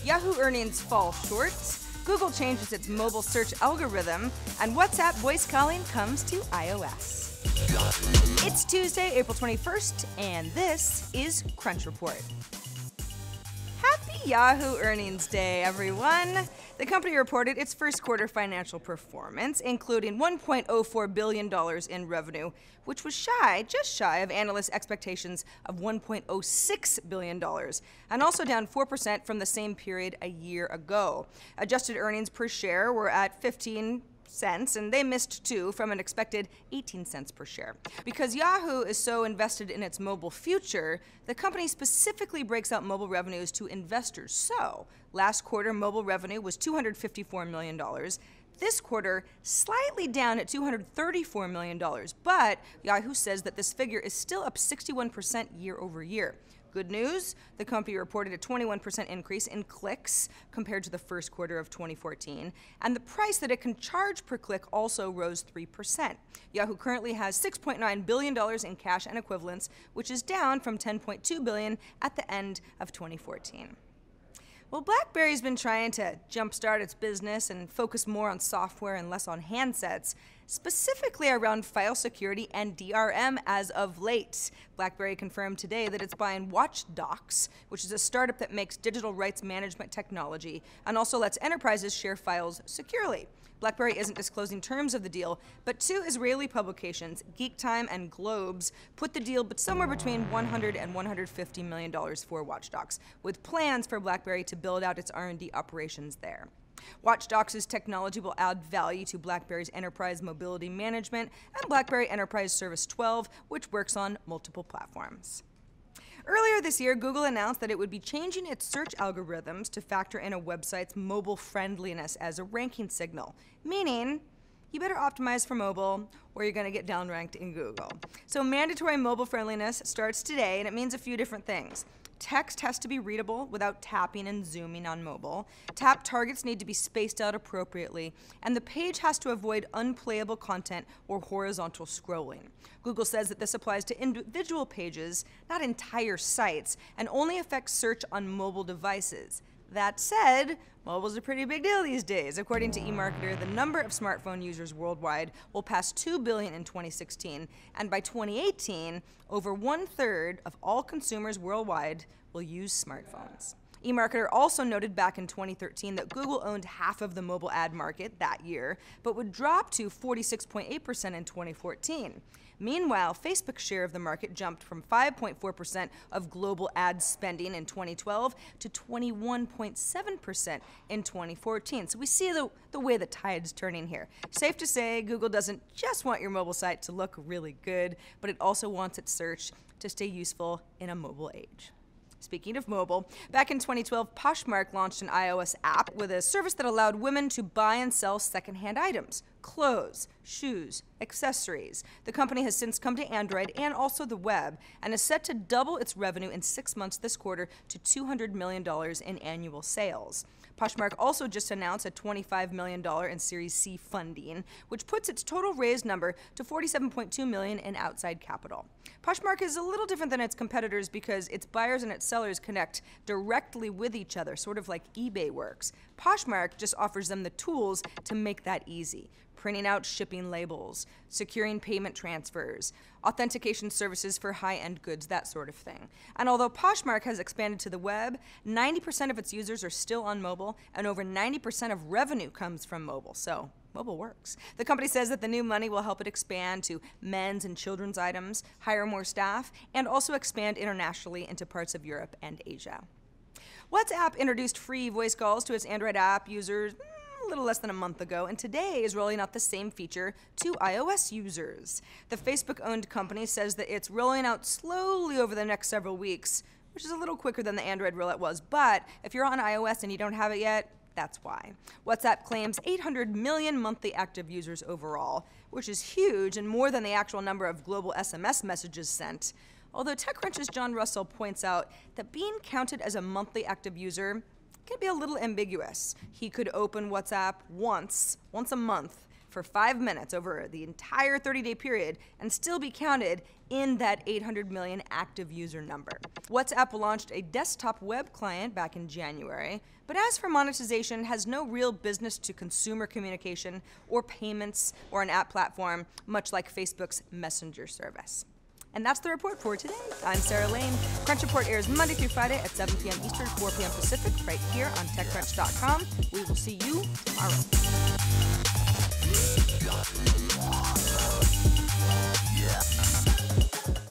Yahoo Earnings fall short, Google changes its mobile search algorithm, and WhatsApp voice calling comes to iOS. It's Tuesday, April 21st, and this is Crunch Report. Happy Yahoo Earnings Day, everyone! The company reported its first quarter financial performance, including $1.04 billion in revenue, which was just shy of analysts' expectations of $1.06 billion, and also down 4% from the same period a year ago. Adjusted earnings per share were at 15 cents, and they missed too from an expected 18 cents per share. Because Yahoo is so invested in its mobile future, the company specifically breaks out mobile revenues to investors. So, last quarter mobile revenue was $254 million. This quarter, slightly down at $234 million, but Yahoo says that this figure is still up 61% year over year. Good news, the company reported a 21% increase in clicks compared to the first quarter of 2014, and the price that it can charge per click also rose 3%. Yahoo currently has $6.9 billion in cash and equivalents, which is down from $10.2 billion at the end of 2014. Well, BlackBerry's been trying to jumpstart its business and focus more on software and less on handsets, specifically around file security and DRM as of late. BlackBerry confirmed today that it's buying WatchDox, which is a startup that makes digital rights management technology and also lets enterprises share files securely. BlackBerry isn't disclosing terms of the deal, but two Israeli publications, Geek Time and Globes, put the deal somewhere between $100 and $150 million for WatchDox, with plans for BlackBerry to build out its R&D operations there. WatchDox's technology will add value to BlackBerry's enterprise mobility management and BlackBerry Enterprise Service 12, which works on multiple platforms. Earlier this year, Google announced that it would be changing its search algorithms to factor in a website's mobile friendliness as a ranking signal, meaning you better optimize for mobile or you're going to get downranked in Google. So mandatory mobile friendliness starts today, and it means a few different things. Text has to be readable without tapping and zooming on mobile. Tap targets need to be spaced out appropriately, and the page has to avoid unplayable content or horizontal scrolling. Google says that this applies to individual pages, not entire sites, and only affects search on mobile devices. That said, mobile's a pretty big deal these days. According to eMarketer, the number of smartphone users worldwide will pass 2 billion in 2016, and by 2018, over 1/3 of all consumers worldwide will use smartphones. eMarketer also noted back in 2013 that Google owned half of the mobile ad market that year, but would drop to 46.8% in 2014. Meanwhile, Facebook's share of the market jumped from 5.4% of global ad spending in 2012 to 21.7% in 2014. So we see the way the tide's turning here. Safe to say, Google doesn't just want your mobile site to look really good, but it also wants its search to stay useful in a mobile age. Speaking of mobile, back in 2012, Poshmark launched an iOS app with a service that allowed women to buy and sell secondhand items, clothes, shoes, accessories. The company has since come to Android and also the web, and is set to double its revenue in 6 months this quarter to $200 million in annual sales. Poshmark also just announced a $25 million in Series C funding, which puts its total raised number to $47.2 million in outside capital. Poshmark is a little different than its competitors because its buyers and its sellers connect directly with each other, sort of like eBay works. Poshmark just offers them the tools to make that easy. Printing out shipping labels, securing payment transfers, authentication services for high-end goods, that sort of thing. And although Poshmark has expanded to the web, 90% of its users are still on mobile, and over 90% of revenue comes from mobile, so mobile works. The company says that the new money will help it expand to men's and children's items, hire more staff, and also expand internationally into parts of Europe and Asia. WhatsApp introduced free voice calls to its Android app users a little less than a month ago, and today is rolling out the same feature to iOS users. The Facebook-owned company says that it's rolling out slowly over the next several weeks, which is a little quicker than the Android rollout was, but if you're on iOS and you don't have it yet, that's why. WhatsApp claims 800 million monthly active users overall, which is huge and more than the actual number of global SMS messages sent. Although TechCrunch's John Russell points out that being counted as a monthly active user can be a little ambiguous. He could open WhatsApp once a month for 5 minutes over the entire 30-day period and still be counted in that 800 million active user number. WhatsApp launched a desktop web client back in January, but as for monetization, has no real business to consumer communication or payments or an app platform, much like Facebook's Messenger service. And that's the report for today. I'm Sarah Lane. Crunch Report airs Monday through Friday at 7 p.m. Eastern, 4 p.m. Pacific, right here on TechCrunch.com. We will see you tomorrow.